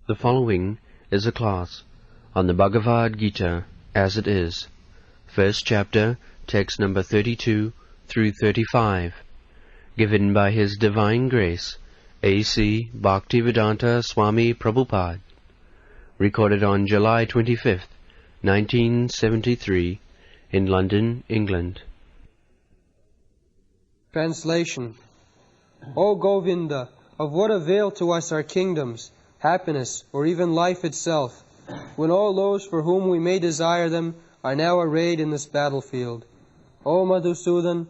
The following is a class on the Bhagavad Gita as it is, first chapter, text number 32 through 35, given by His Divine Grace, A.C. Bhaktivedanta Swami Prabhupada, recorded on July 25th, 1973, in London, England. Translation. O Govinda, of what avail to us are kingdoms, happiness, or even life itself, when all those for whom we may desire them are now arrayed in this battlefield? O Madhusudan,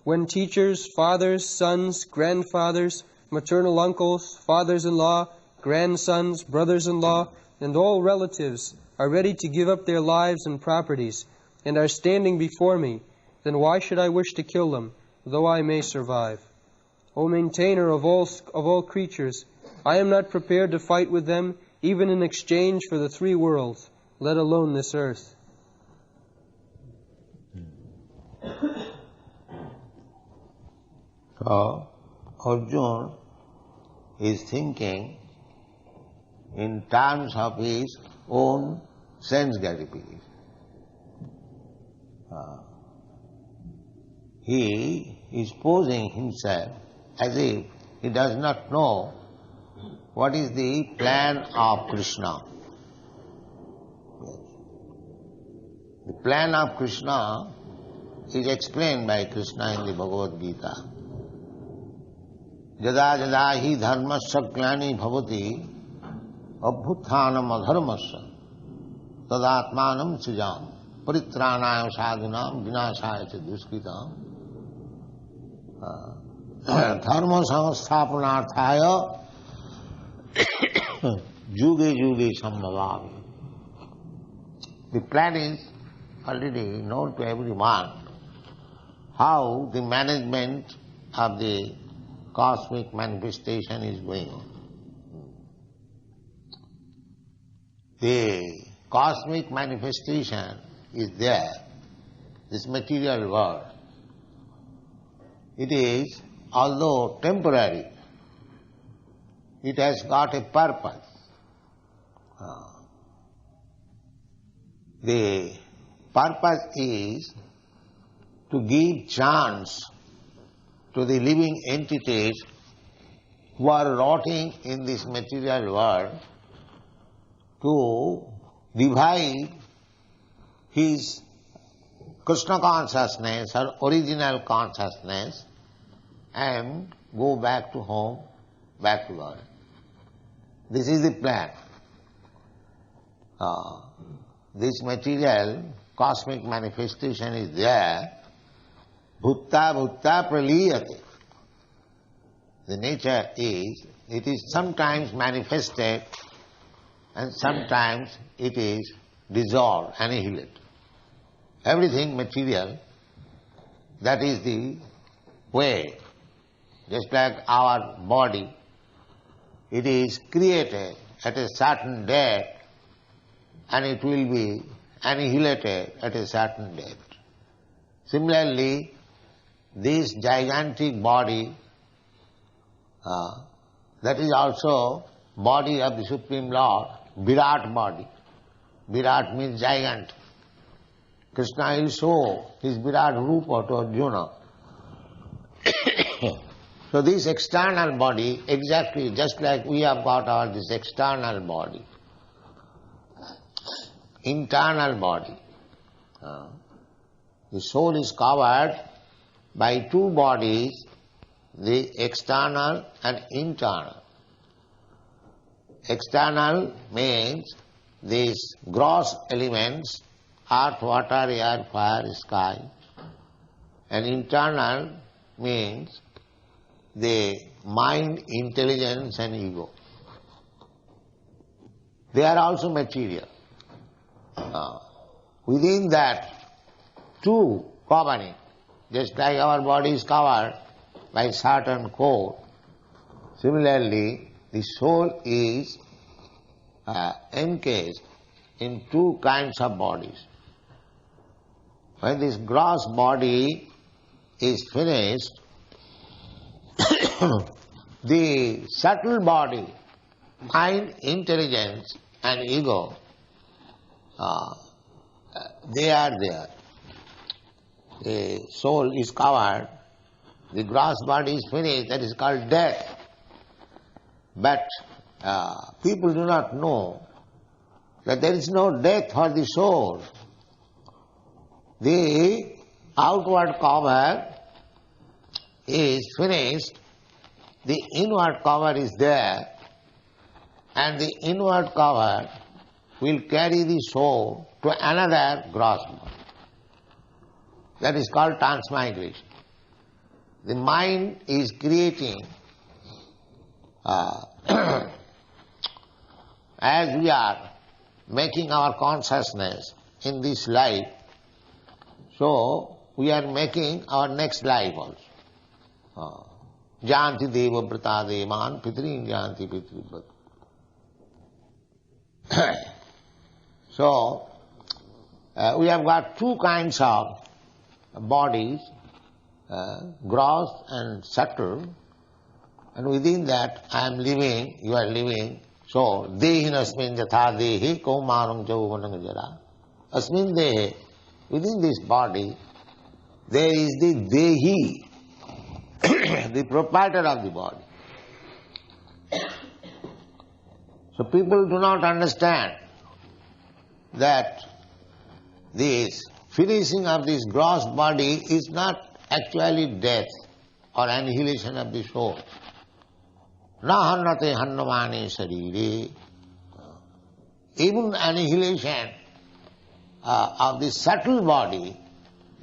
when teachers, fathers, sons, grandfathers, maternal uncles, fathers-in-law, grandsons, brothers-in-law, and all relatives are ready to give up their lives and properties, and are standing before me, then why should I wish to kill them, though I may survive? O maintainer of all creatures, I am not prepared to fight with them, even in exchange for the three worlds, let alone this earth. So, Arjuna is thinking in terms of his own sense gratification. He is posing himself as if he does not know what is the plan of Krishna. The plan of Krishna is explained by Krishna in the Bhagavad Gita. Jada jada hi dharmasya glani bhavati abhuthanam adharmasya tadatmanam sujam paritranaya sadhunam vinashaya cha duskritam dharma samasthapanarthaya juge juge sambhavami. The plan is already known to everyone, how the management of the cosmic manifestation is going on. The cosmic manifestation is there, this material world. It is, although temporary, it has got a purpose. The purpose is to give chance to the living entities who are rotting in this material world to revive his Krishna consciousness or original consciousness and go back to home, back to God. This is the plan. This material cosmic manifestation is there. Bhutta bhutta praliyate. The nature is, it is sometimes manifested and sometimes it is dissolved, annihilated. Everything material, that is the way. Just like our body, it is created at a certain date and it will be annihilated at a certain date. Similarly, this gigantic body, that is also body of the Supreme Lord, Virat body. Virat means giant. Krishna will show his Virat Rupa to Arjuna. So this external body, exactly just like we have got this external body, internal body. The soul is covered by two bodies, the external and internal. External means these gross elements, earth, water, air, fire, sky. And internal means the mind, intelligence and ego. They are also material. Within that, two covering, just like our body is covered by certain coat, similarly the soul is encased in two kinds of bodies. When this gross body is finished, the subtle body mind, intelligence and ego, they are there. The soul is covered, the gross body is finished, that is called death. But people do not know that there is no death for the soul. The outward cover is finished, the inward cover is there, and the inward cover will carry the soul to another gross body. That is called transmigration. The mind is creating, as we are making our consciousness in this life, so we are making our next life also. Janti deva brata devan pitrin janti pitri brata. So, we have got two kinds of bodies, gross and subtle, and within that I am living, you are living. So, dehin asmin jatha dehi kaumanam jauvanam jara. Asmin dehe, within this body, there is the dehi, the proprietor of the body. So people do not understand that this finishing of this gross body is not actually death or annihilation of the soul. Na hannate hannamane sarire. Even annihilation of the subtle body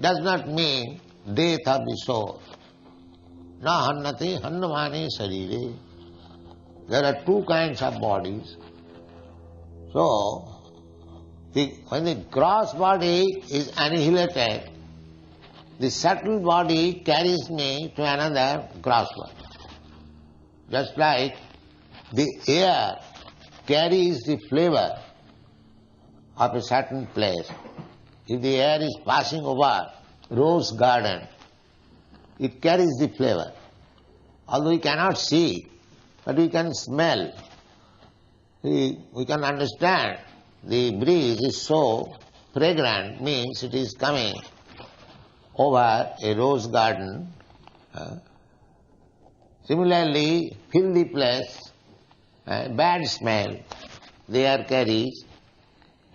does not mean death of the soul. Na hannate hannamane sarire. There are two kinds of bodies. So, when the gross body is annihilated, the subtle body carries me to another gross body. Just like the air carries the flavor of a certain place. If the air is passing over rose garden, it carries the flavor. Although we cannot see, but we can smell. We can understand the breeze is so fragrant, means it is coming over a rose garden. Similarly, filthy place, bad smell, the air carries.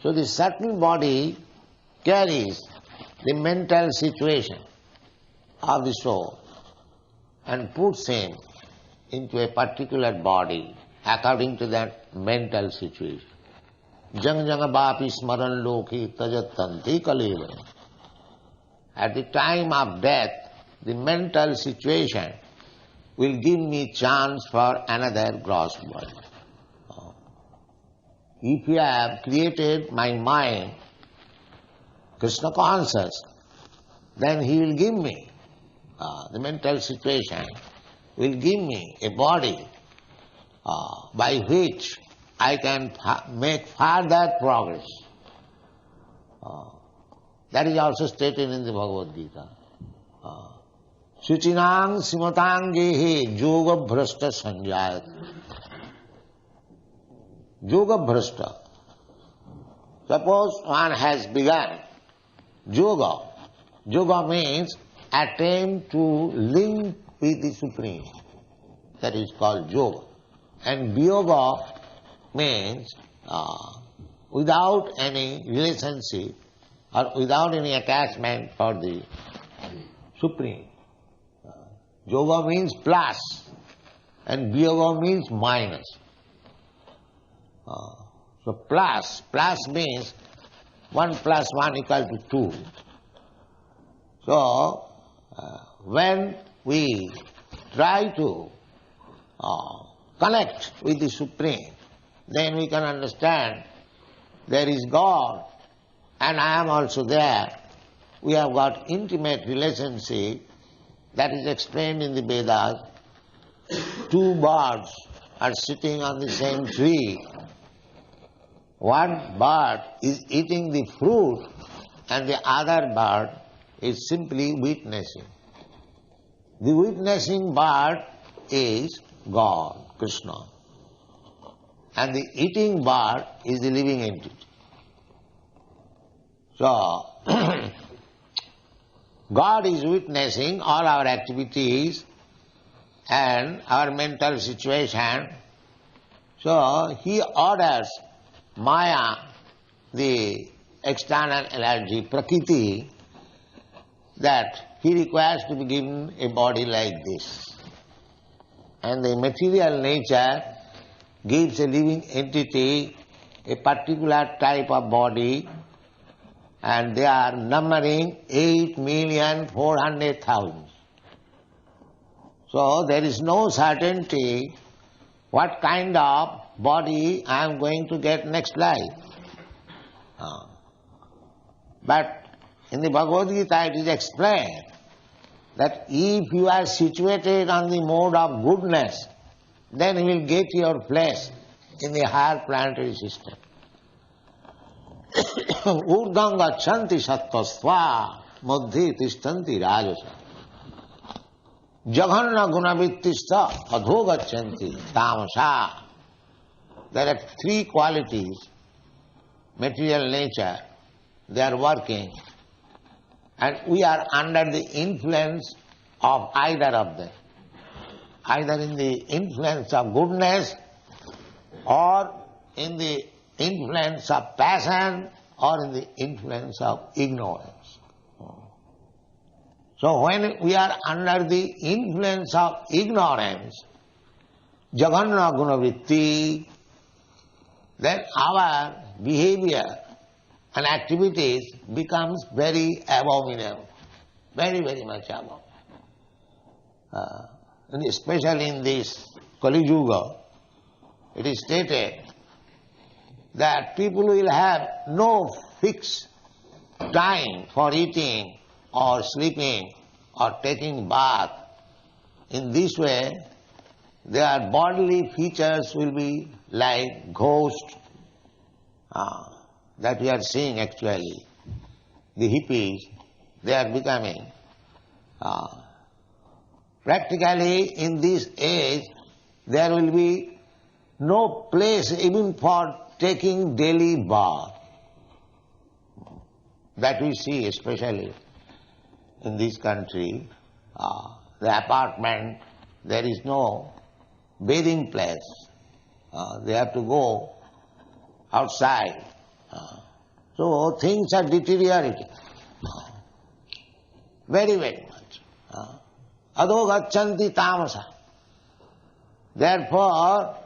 So the subtle body carries the mental situation of the soul and puts him into a particular body according to that mental situation. Jang jang bapi smaran loki tajatanti kaleva. At the time of death, the mental situation will give me chance for another gross body. If you have created my mind, Krishna conscious, then he will give me, the mental situation will give me a body by which I can make further progress. That is also stated in the Bhagavad Gita. Suchinang simatang gehe yoga bhrashta sanjayat. Yoga bhrashta. Suppose one has begun yoga. Yoga means attempt to link with the Supreme. That is called yoga. And viyoga means without any relationship or without any attachment for the Supreme. Yoga means plus and viyoga means minus. So plus means 1 plus 1 equal to 2. So when we try to connect with the Supreme, then we can understand there is God and I am also there. We have got intimate relationship that is explained in the Vedas. Two birds are sitting on the same tree. One bird is eating the fruit and the other bird is simply witnessing. The witnessing bird is God, Krishna. and the eating bird is the living entity. So, God is witnessing all our activities and our mental situation. So, He orders Maya, the external energy, Prakriti, that He requires to be given a body like this. And the material nature gives a living entity a particular type of body, and they are numbering 8,400,000. So there is no certainty what kind of body I am going to get next life. But in the Bhagavad Gita it is explained that if you are situated on the mode of goodness, then you will get your place in the higher planetary system. Urdham gachanti sattvasva madhye tishtanti rajasa jaghanna gunavittista adho gachanti tamasa. There are three qualities, material nature, they are working, and we are under the influence of either of them. Either in the influence of goodness or in the influence of passion or in the influence of ignorance. So when we are under the influence of ignorance, jaganna gunavritti, then our behavior and activities becomes very abominable, very, very much abominable. And especially in this Kali Yuga, it is stated that people will have no fixed time for eating or sleeping or taking bath. In this way, their bodily features will be like ghosts that we are seeing actually. The hippies, they are becoming. Practically in this age, there will be no place even for taking daily bath. That we see especially in this country. The apartment, there is no bathing place. They have to go outside. So things are deteriorating. Very, very much. Adho gachanti tamasa. Therefore,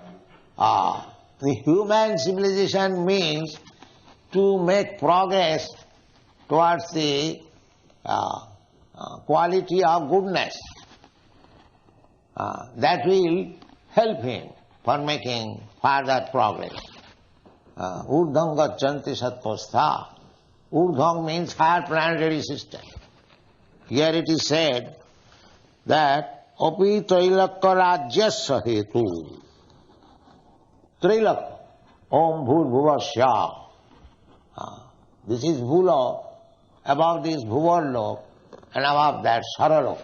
the human civilization means to make progress towards the quality of goodness. That will help him for making further progress. Urdham gachanti sattvastha. Urdham means higher planetary system. Here it is said that api trailakya rajyasya hetu. Trailakya, om bhur-bhuvasya. This is bhulok, above this bhuvarlok, and above that saralok,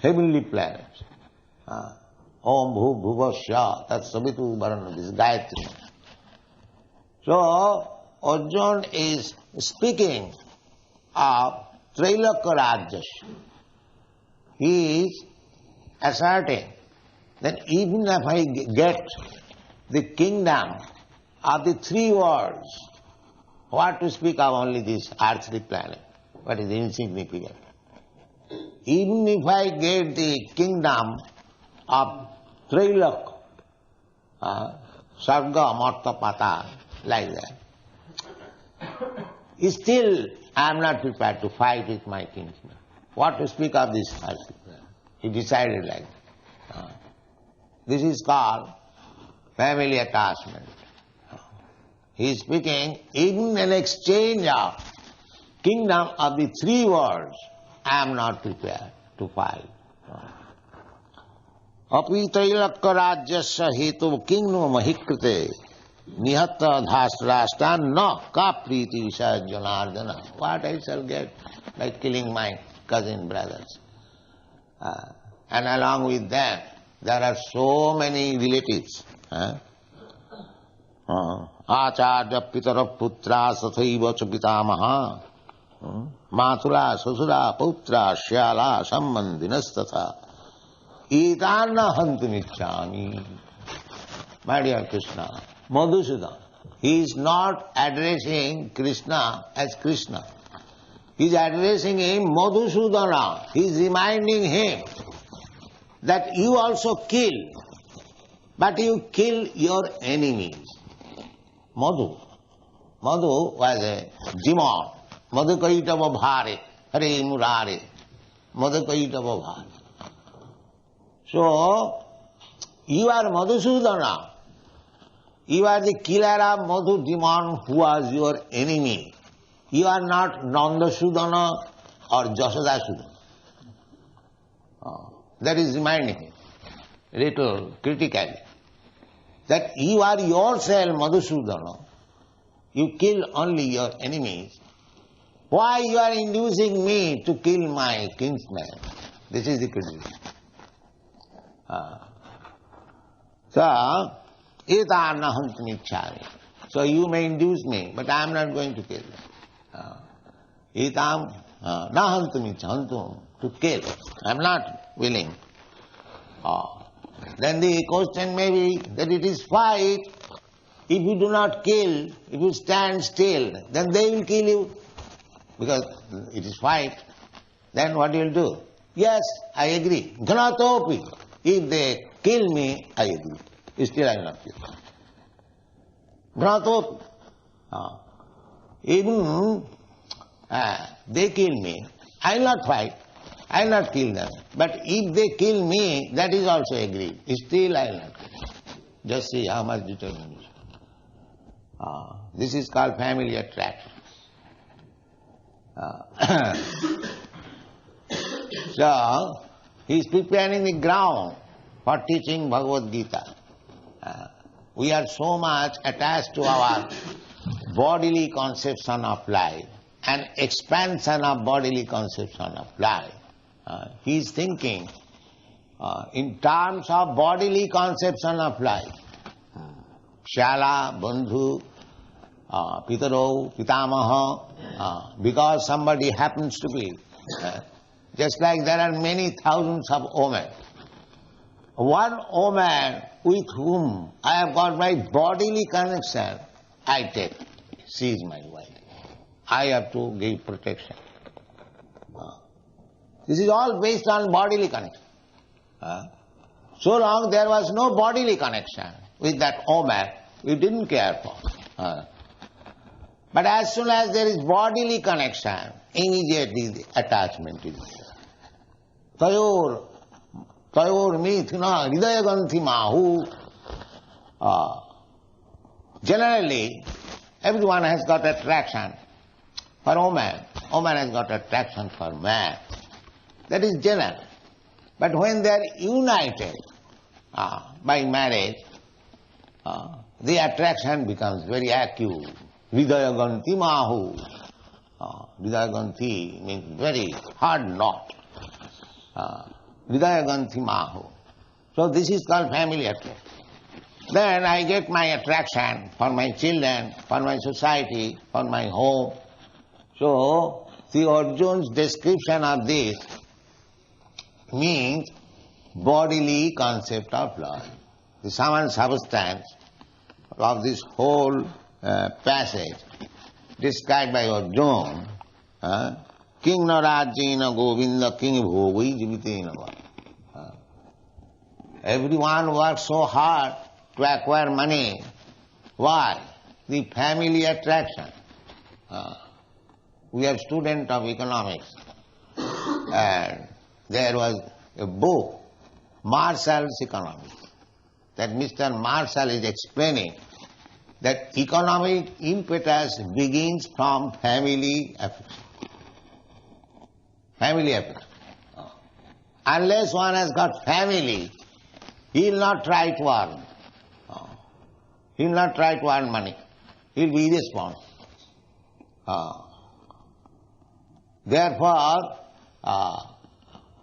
heavenly planets. Om bhur-bhuvasya, that's sabitu varana, this Gayatri. So, Arjuna is speaking of Trailakya Rajyasya. He is asserting that even if I get the kingdom of the three worlds, what to speak of only this earthly planet, what is insignificant. Even if I get the kingdom of Trailakya, Sarga, Marta, Patal, like that, still I am not prepared to fight with my kinsman. What to speak of this earthly planet? He decided like that. This is called family attachment. He is speaking, even in exchange of kingdom of the three worlds, I am not prepared to fight. Api trailakya rajyasya hetu kingno mahikrite nihata dhasrashta na ka priti visaya janardana. What I shall get by killing my cousin brothers? And along with them, there are so many relatives. Acharya pitara putra sathaiva cha pitamaha mathura susura putra shyala sambandhinastatha etana hantumichami. My dear Krishna, Madhusudana, he is not addressing Krishna as Krishna. He is addressing him Madhusudana. He is reminding him that you also kill, but you kill your enemies. Madhu. Madhu was a demon. Madhukaitava bhare, hare murare. Madhukaitava bhare. So, you are Madhusudana. You are the killer of Madhu demon who was your enemy. You are not Nandasudana or Jasodasudana. That is reminding him, little critically, that you are yourself Madhusudana. You kill only your enemies. Why you are inducing me to kill my kinsman? This is the criticism. So, etana hantumichami. So you may induce me, but I am not going to kill. Etam na hantumichami, to kill. I am not willing. Then the question may be that it is fight. If you do not kill, if you stand still, then they will kill you. Because it is fight. Then what you will do? Yes, I agree. Ghanatopi. If they kill me, I agree. Still I will not kill. Ghanatopi. Even they kill me, I will not fight. I will not kill them. But if they kill me, that is also agreed. Still I will not kill. Just see how much determination. This is called family attraction. So, he is preparing the ground for teaching Bhagavad Gita. We are so much attached to our bodily conception of life and expansion of bodily conception of life. He is thinking in terms of bodily conception of life. Shala, Bandhu, Pitaro, Pitamaha, because somebody happens to be. Just like there are many thousands of women. One woman with whom I have got my bodily connection, I take. She is my wife. I have to give protection. This is all based on bodily connection. So long there was no bodily connection with that woman, we didn't care for. But as soon as there is bodily connection, immediately the attachment is there. Tayor mithuna hridayaganthi mahu. Generally, everyone has got attraction for woman. Woman has got attraction for man. That is general. But when they are united by marriage, the attraction becomes very acute. Hridayaganthi mahu. Hridayaganthi means very hard knot. Hridayaganthi mahu. So this is called family attraction. Then I get my attraction for my children, for my society, for my home. So the Arjuna's description of this means bodily concept of life. The sum and substance of this whole passage described by Arjuna, King Narajena Govinda King Bhogai Jivitena. Everyone works so hard to acquire money. Why? The family attraction. We are students of economics, and there was a book, Marshall's Economics, that Mr. Marshall is explaining that economic impetus begins from family affection. Family affection. Unless one has got family, he will not try to earn. He will not try to earn money. He will be irresponsible. Therefore,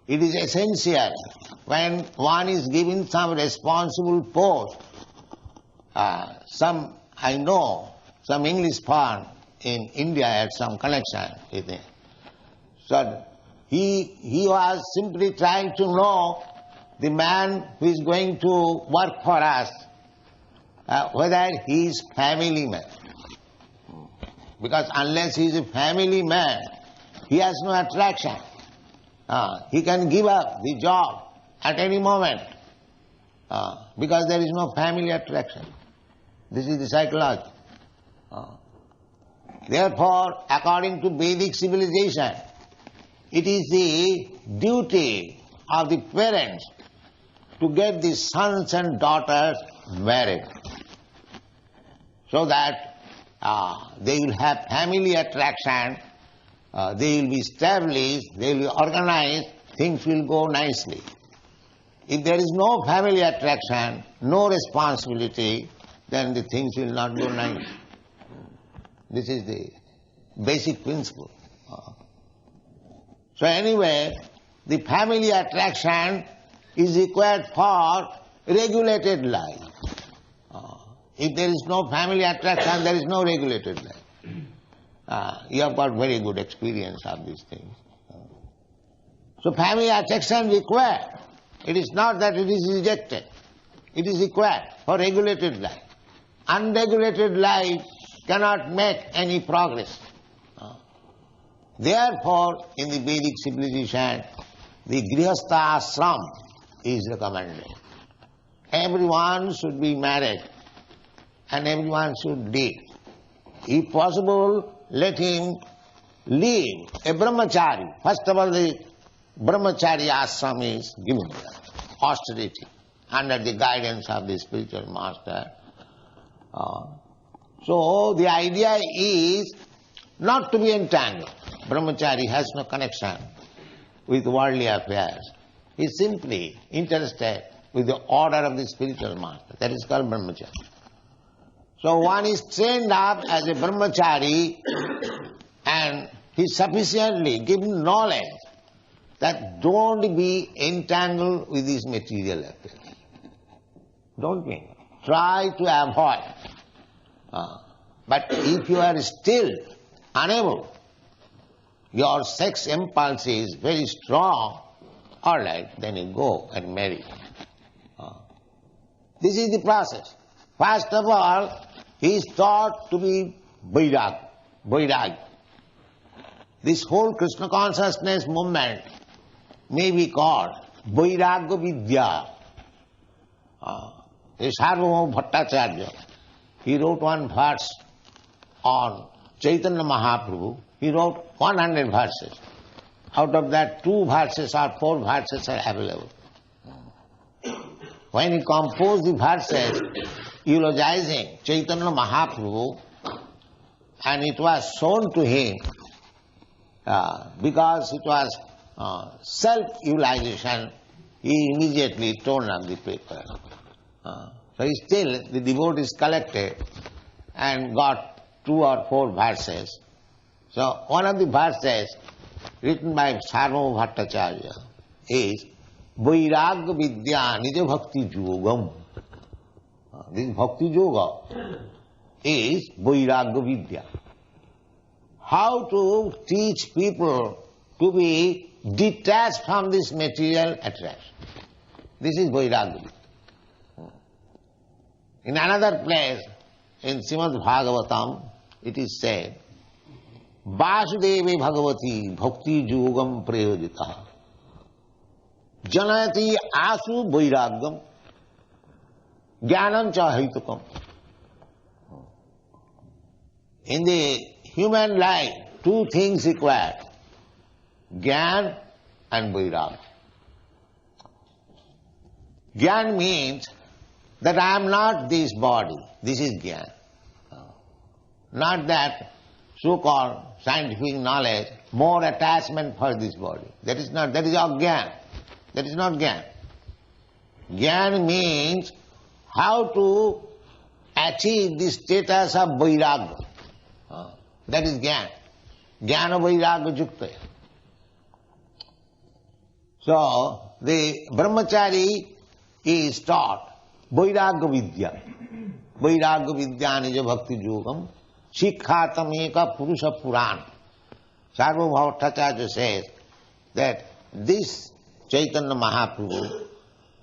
it is essential when one is given some responsible post, some I know some English firm in India had some connection with him. So he was simply trying to know the man who is going to work for us, whether he is family man. Because unless he is a family man, he has no attraction. He can give up the job at any moment because there is no family attraction. This is the psychology. Therefore, according to Vedic civilization, it is the duty of the parents to get the sons and daughters married so that they will have family attraction, they will be established, they will be organized, things will go nicely. If there is no family attraction, no responsibility, then the things will not go nice. This is the basic principle. So anyway, the family attraction is required for regulated life. If there is no family attraction, there is no regulated life. You have got very good experience of these things. So family attraction required. It is not that it is rejected. It is required for regulated life. Unregulated life cannot make any progress. Therefore, in the Vedic civilization, the Grihastha ashram is recommended. Everyone should be married and everyone should live. If possible, let him live a brahmachari. First of all, the brahmachari ashram is given austerity under the guidance of the spiritual master. So the idea is not to be entangled. Brahmachari has no connection with worldly affairs. He is simply interested with the order of the spiritual master. That is called brahmachari. So one is trained up as a brahmachari and he is sufficiently given knowledge that don't be entangled with these material affairs. Don't be. Try to avoid. But if you are still unable, your sex impulse is very strong, all right, then you go and marry. This is the process. First of all, he is taught to be Vairag. This whole Krishna consciousness movement may be called Vairagya Vidya. Sarvabhauma Bhattacharya, he wrote one verse on Chaitanya Mahaprabhu. He wrote 100 verses. Out of that, 2 verses or 4 verses are available. When he composed the verses eulogizing Chaitanya Mahaprabhu, and it was shown to him because it was self-eulogization, he immediately torn up the paper. So still the devotees collected and got 2 or 4 verses. So one of the verses written by Sarvabhauma Bhattacharya is Vairagya Vidya Nija Bhakti Yogam. This Bhakti Yoga is Vairagya Vidya. How to teach people to be detached from this material attraction. This is Vairagya Vidya. In another place, in Srimad Bhagavatam, it is said, Vasudevi Bhagavati Bhakti Yogam Prayojita Janayati Asu Vairagyam Jnanam Cha Haitukam. In the human life, 2 things required, Jnana and Vairagya. Jnana means that I am not this body. This is Jnana. Not that so-called scientific knowledge, more attachment for this body. That is not, that is Ajnana. That is not Jnana. Jnana means how to achieve the status of Vairagya. That is Jnana. Jnana Vairagya Yukta. So, the brahmachari is taught Vairagya Vidya. Vairagya Vidya Nija Bhakti Yogam Shikkhatameka Purusha Purana. Sarvabhauma Bhattacharya says that this Chaitanya Mahaprabhu,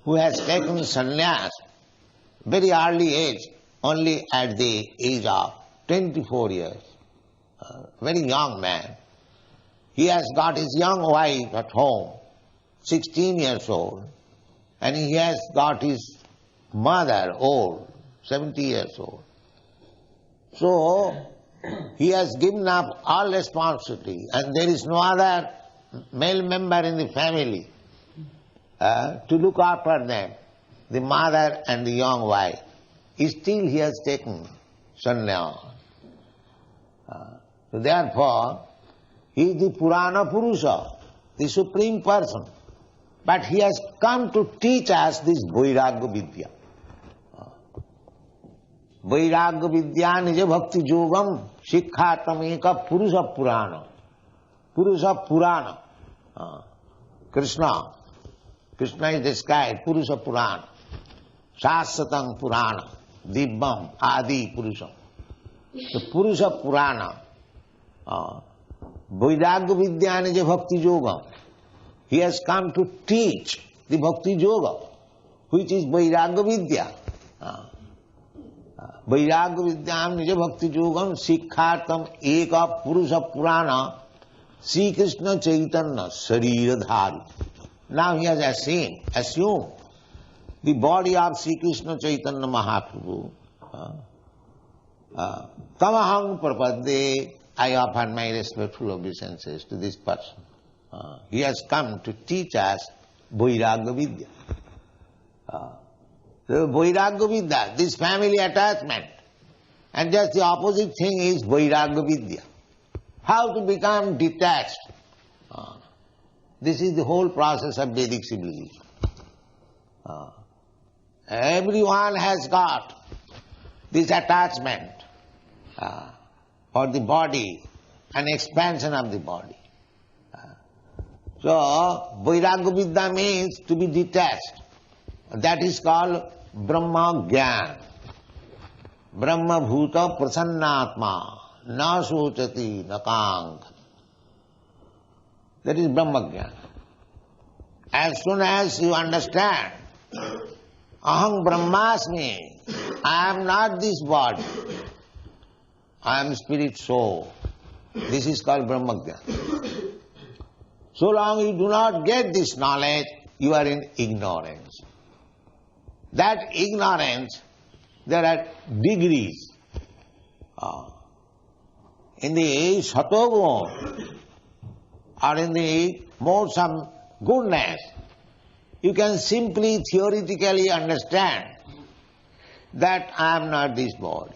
who has taken sannyas very early age, only at the age of 24 years, very young man, he has got his young wife at home, 16 years old, and he has got his mother old, 70 years old. So, he has given up all responsibility, and there is no other male member in the family to look after them, the mother and the young wife. Still he has taken sannyas. So therefore, he is the Purana Purusha, the Supreme Person. But he has come to teach us this Vairagya Vidya. Vairagya Vidya Nija Bhakti Yogam Shikkhatameka Purusha Purana. Purusha Purana. Krishna is described, Purusha Purana. Shasvatang Purana. Dibbam Adi Purusham. The Purusha Purana. Vairagya Vidya Nija Bhakti Yogam. He has come to teach the Bhakti Yoga, which is Vairagya Vidya. Vairagya Vidya Nija Bhakti Yogam Shikkhartam Eka Purusha Purana Sri Krishna Chaitanya Sarira Dhari. Now he has assumed the body of Sri Krishna Chaitanya Mahaprabhu. Tamahang Prapadde, I offer my respectful obeisances to this person. He has come to teach us Vairagya Vidya. So Vairagya Vidya, this family attachment, and just the opposite thing is Vairagya Vidya. How to become detached. This is the whole process of Vedic civilization. Everyone has got this attachment for the body, an expansion of the body. So, Vairagya Vidya means to be detached. That is called Brahma Gyan. Brahma Bhuta Prasannatma Na Sochati Nakang. That is Brahma Gyan. As soon as you understand, Aham Brahmasmi, I am not this body, I am spirit soul. This is called Brahma Gyan. So long you do not get this knowledge, you are in ignorance. That ignorance, there are degrees. In the Satogun, or in the modes of goodness, you can simply theoretically understand that I am not this body.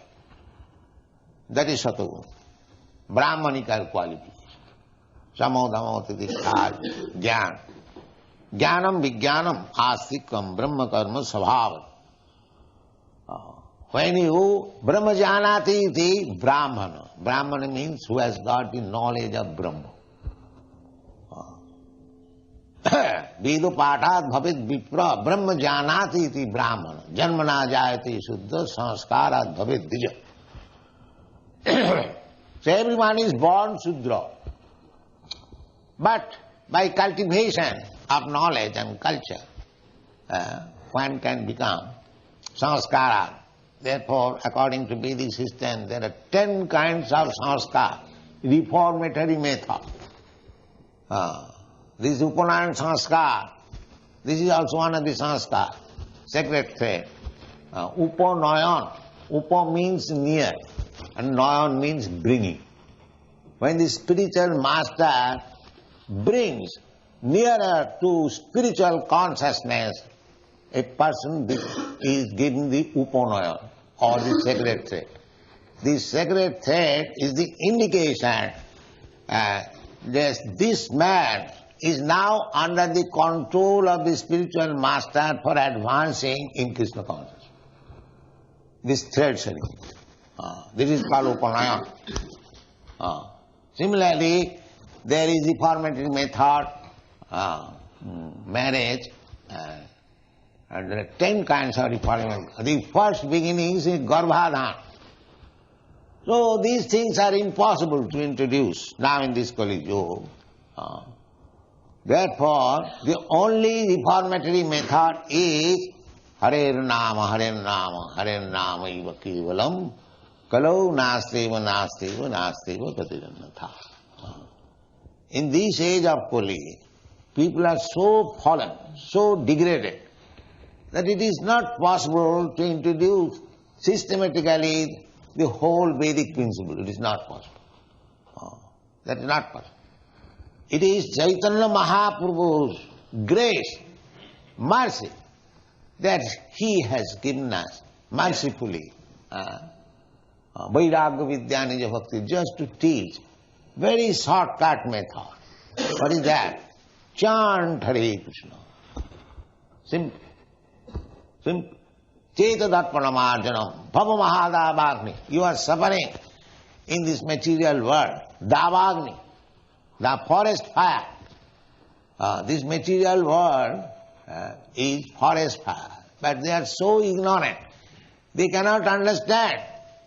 That is Satogun, Brahmanical quality. Samodhamotidikkhar, Jnana. Jnanam Vijnanam Astikam Brahma Karma Svabhavam. When you Brahma Janati iti Brahmana. Brahmana means who has got the knowledge of Brahma. Vedo Patat Bhavid Vipra Brahma Janati iti Brahmana. Janmana Jayati Suddha Sanskarat Bhavid Dija. So everyone is born Sudra. But by cultivation of knowledge and culture, one can become sanskara. Therefore, according to Vedic system, there are 10 kinds of sanskar, reformatory method. This is Upanayan sanskar. This is also one of the sanskar, sacred thread. Upanayan. Upa means near, and nayan means bringing. When the spiritual master brings nearer to spiritual consciousness, a person is given the Upanayan, or the sacred thread. The sacred thread is the indication that this man is now under the control of the spiritual master for advancing in Krishna consciousness. This thread ceremony. This is called Upanayan. Similarly, there is the formative method, marriage, And there are 10 kinds of reformation. The first beginning is Garbhadhan. So these things are impossible to introduce now in this Kali Yuga. Therefore, the only reformatory method is Hare Nama, Hare Nama, Hare Nama iva kevalam, kalau nasteva, nasteva, nasteva katirannatha. In this age of Kali, people are so fallen, so degraded, that it is not possible to introduce systematically the whole Vedic principle. It is not possible. That is not possible. It is Chaitanya Mahaprabhu's grace, mercy, that he has given us mercifully Vairagya Vidya Nija Bhakti, just to teach very shortcut method. What is that? Chant Hare Krishna. Simple. Simple. Chetadattmanamarjanam, Bhava Mahadavagni. You are suffering in this material world. Davagni, the forest fire. This material world is forest fire. But they are so ignorant. They cannot understand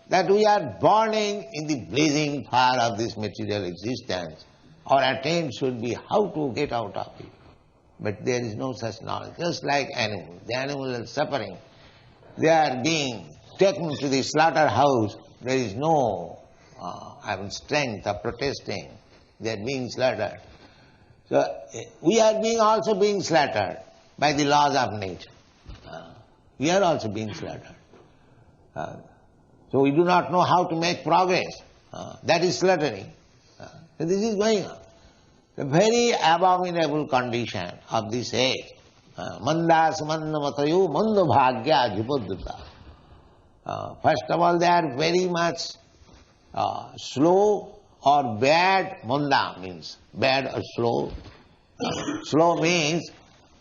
that we are burning in the blazing fire of this material existence. Our attempt should be how to get out of it. But there is no such knowledge. Just like animals. The animals are suffering. They are being taken to the slaughterhouse. There is no strength of protesting. They are being slaughtered. So we are also being slaughtered by the laws of nature. We are also being slaughtered. So we do not know how to make progress. That is slaughtering. So this is going on. The very abominable condition of this age. Mandas mandamatayu manda bhagya jipodduta. First of all, they are very much slow or bad. Manda means bad or slow. Slow means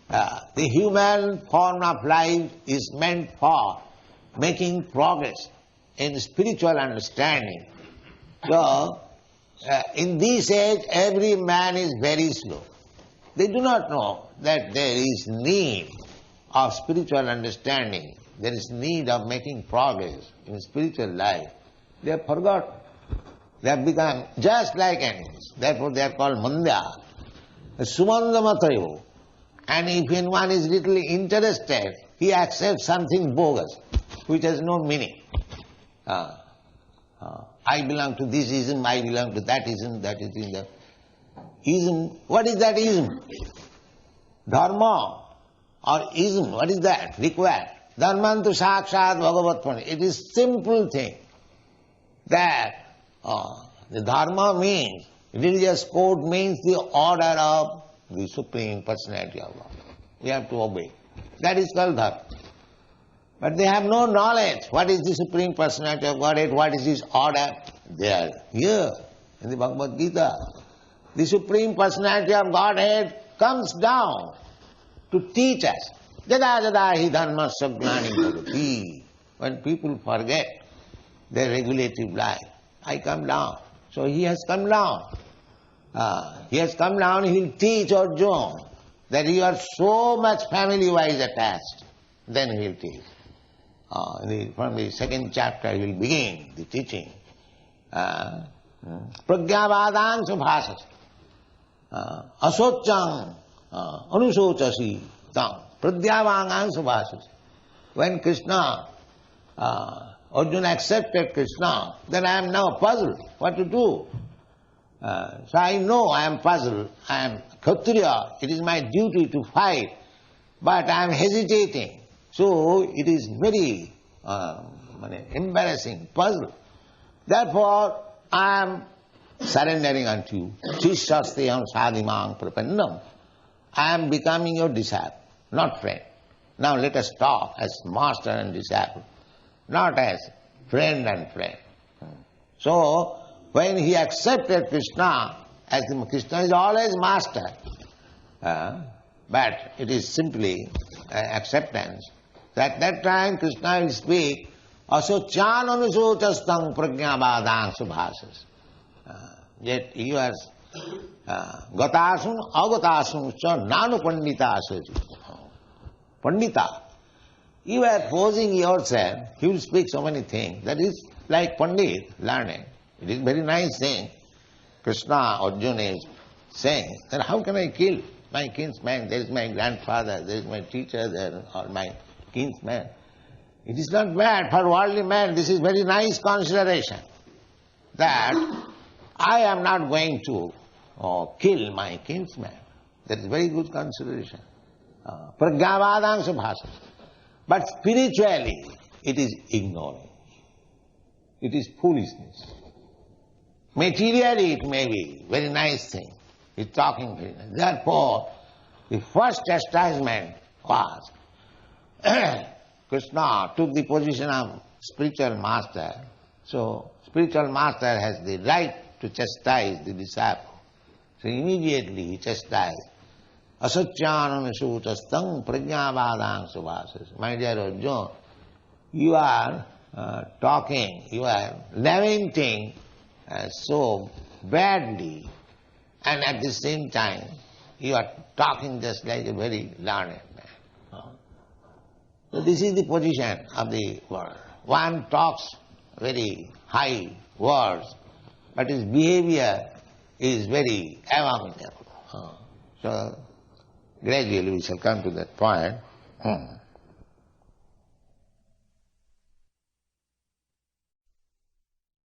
the human form of life is meant for making progress in spiritual understanding. So, in this age, every man is very slow. They do not know that there is need of spiritual understanding. There is need of making progress in spiritual life. They have forgotten. They have become just like animals. Therefore they are called mandya. Sumandamatayo. And if anyone is little interested, he accepts something bogus, which has no meaning. I belong to this ism, I belong to that ism, that is in the ism. What is that ism? Dharma or ism, what is that? Required. Dharmantu sakshat bhagavatpani. It is simple thing that the dharma means, religious code means the order of the Supreme Personality of God. We have to obey. That is called dharma. But they have no knowledge. What is the Supreme Personality of Godhead? What is His order? They are here in the Bhagavad Gita. The Supreme Personality of Godhead comes down to teach us. Jada jada hi dharma sagnani bhavati. When people forget their regulative life, I come down. So He has come down. He has come down, He will teach Arjuna that you are so much family-wise attached. Then He will teach. From the second chapter He will begin the teaching. Pragyavadang subhasas. Asochang anusochasi tang. Pragyavadang subhasas. When Krishna, Arjuna accepted Krishna, then I am now puzzled what to do. So I know I am puzzled. I am Kshatriya. It is my duty to fight. But I am hesitating. So it is very embarrassing, puzzle. Therefore, I am surrendering unto you. Shishasteyam sadhimang prapannam. I am becoming your disciple, not friend. Now let us talk as master and disciple, not as friend and friend. So, when he accepted Krishna, as Krishna is always master, but it is simply acceptance. At that time Krishna will speak, asochan anusochastang pragyabadang subhasas. Yet you are gatasun agatasum cha nanu pandita asaji. Pandita, You are posing yourself, he will speak so many things. That is like Pandit learning. It is very nice thing. Krishna, Arjuna is saying that how can I kill my kinsman? There is my grandfather, there is my teacher, there or my kinsman. It is not bad for worldly man. This is very nice consideration. That I am not going to kill my kinsman. That is very good consideration. Pragyavadangsha bhasa. But spiritually, it is ignorance. It is foolishness. Materially, it may be very nice thing. It's talking very nice. Therefore, the first chastisement was Krishna took the position of spiritual master. So, spiritual master has the right to chastise the disciple. So immediately he chastised. Asacyananasutastam prajnavadang subhasas. My dear Arjuna, you are talking, you are lamenting so badly, and at the same time you are talking just like a very learned man. So this is the position of the world. One talks very high words, but his behavior is very abominable. So gradually we shall come to that point.